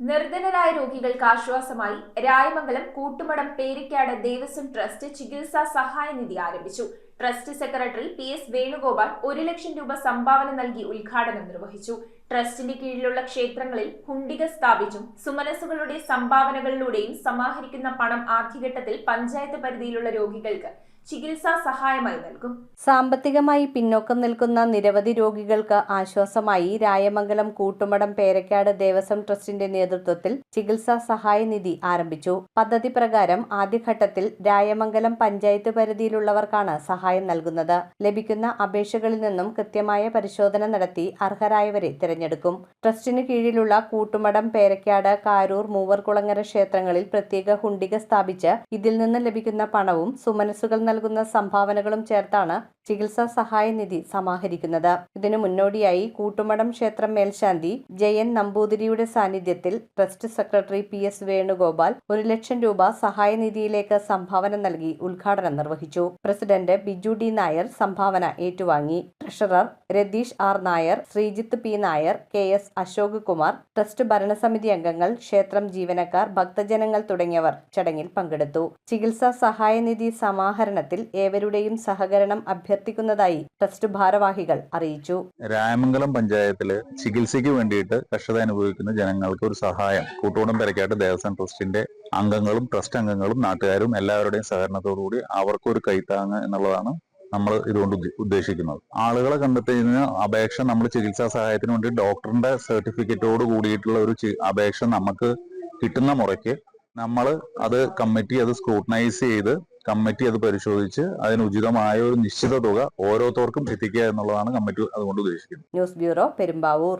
നിർധനരായ രോഗികൾക്ക് ആശ്വാസമായി രായമംഗലം കൂട്ടുമടം പേരിക്കാട് ദേവസ്വം ട്രസ്റ്റ് ചികിത്സാ സഹായ നിധി ആരംഭിച്ചു. ട്രസ്റ്റ് സെക്രട്ടറി PS വേണുഗോപാൽ 1 ലക്ഷം രൂപ സംഭാവന നൽകി ഉദ്ഘാടനം നിർവഹിച്ചു. ട്രസ്റ്റിന്റെ കീഴിലുള്ള ക്ഷേത്രങ്ങളിൽ ഹുണ്ടിക സ്ഥാപിച്ചും സുമനസ്സുകളുടെ സംഭാവനകളിലൂടെയും സമാഹരിക്കുന്ന പണം ആദ്യഘട്ടത്തിൽ പഞ്ചായത്ത് പരിധിയിലുള്ള രോഗികൾക്ക് ചികിത്സാ സഹായമായി നൽകും. സാമ്പത്തികമായി പിന്നോക്കം നിൽക്കുന്ന നിരവധി രോഗികൾക്ക് ആശ്വാസമായി രായമംഗലം കൂട്ടുമടം പേരക്കാട് ദേവസ്വം ട്രസ്റ്റിന്റെ നേതൃത്വത്തിൽ ചികിത്സാ സഹായ നിധി ആരംഭിച്ചു. പദ്ധതി പ്രകാരം ആദ്യഘട്ടത്തിൽ രായമംഗലം പഞ്ചായത്ത് പരിധിയിലുള്ളവർക്കാണ് സഹായം നൽകുന്നത്. ലഭിക്കുന്ന അപേക്ഷകളിൽ നിന്നും കൃത്യമായ പരിശോധന നടത്തി അർഹരായവരെ തിരഞ്ഞെടുക്കും. ട്രസ്റ്റിന് കീഴിലുള്ള കൂട്ടുമടം, പേരക്കാട്, കാരൂർ, മൂവർകുളങ്ങര ക്ഷേത്രങ്ങളിൽ പ്രത്യേക ഹുണ്ടിക സ്ഥാപിച്ച് ഇതിൽ നിന്ന് ലഭിക്കുന്ന പണവും സുമനസ്സുകൾ നൽകുന്ന സംഭാവനകളും ചേർത്താണ് ചികിത്സാ സഹായ നിധി സമാഹരിക്കുന്നത്. ഇതിനു മുന്നോടിയായി കൂട്ടുമടം ക്ഷേത്രം മേൽശാന്തി ജയൻ നമ്പൂതിരിയുടെ സാന്നിധ്യത്തിൽ ട്രസ്റ്റ് സെക്രട്ടറി PS വേണുഗോപാൽ 1 ലക്ഷം രൂപ സഹായ നിധിയിലേക്ക് സംഭാവന നൽകി ഉദ്ഘാടനം നിർവഹിച്ചു. പ്രസിഡന്റ് ബിജു D നായർ സംഭാവന ഏറ്റുവാങ്ങി. Treasurer Ratheesh R Nair, Sreejith P Nair, KS Ashok Kumar, trust ഭരണസമിതി അംഗങ്ങൾ, ക്ഷേത്രം ജീവനക്കാർ, ഭക്തജനങ്ങൾ തുടങ്ങിയവർ ചടങ്ങിൽ പങ്കെടുത്തു. ചികിത്സാ സഹായ നിധി സമാഹരണത്തിൽ ഏവരുടെയും സഹകരണം അഭ്യർത്ഥിക്കുന്നതായി ട്രസ്റ്റ് ഭാരവാഹികൾ അറിയിച്ചു. രായമംഗലം പഞ്ചായത്തില് ചികിത്സയ്ക്ക് വേണ്ടിയിട്ട് കഷ്ടത അനുഭവിക്കുന്ന ജനങ്ങൾക്ക് ഒരു സഹായം കൂട്ടുമടം പേരക്കാട് ദേവസ്വം ട്രസ്റ്റിന്റെ അംഗങ്ങളും ട്രസ്റ്റ് അംഗങ്ങളും നാട്ടുകാരും എല്ലാവരുടെയും സഹകരണത്തോടുകൂടി അവർക്കൊരു കൈത്താങ്ങ് എന്നുള്ളതാണ് നമ്മൾ ഇതുകൊണ്ട് ഉദ്ദേശിക്കുന്നത്. ആളുകളെ കണ്ടെത്തുന്ന അപേക്ഷ നമ്മൾ ചികിത്സാ സഹായത്തിന് വേണ്ടി ഡോക്ടറിന്റെ സർട്ടിഫിക്കറ്റോട് കൂടിയിട്ടുള്ള ഒരു അപേക്ഷ നമുക്ക് കിട്ടുന്ന മുറയ്ക്ക് നമ്മൾ അത് കമ്മിറ്റി അത് സ്ക്രൂട്ടനൈസ് ചെയ്ത് കമ്മിറ്റി അത് പരിശോധിച്ച് അതിന് ഉചിതമായ ഒരു നിശ്ചിത തുക ഓരോരുത്തർക്കും എത്തിക്കുക എന്നുള്ളതാണ് കമ്മിറ്റി അതുകൊണ്ട് ഉദ്ദേശിക്കുന്നത്. News bureau, Perumbavoor.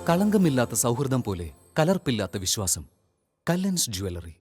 കളങ്കമില്ലാത്ത സൗഹൃദം പോലെ കലർപ്പില്ലാത്ത വിശ്വാസം. കല്ലൻസ് ജ്വല്ലറി.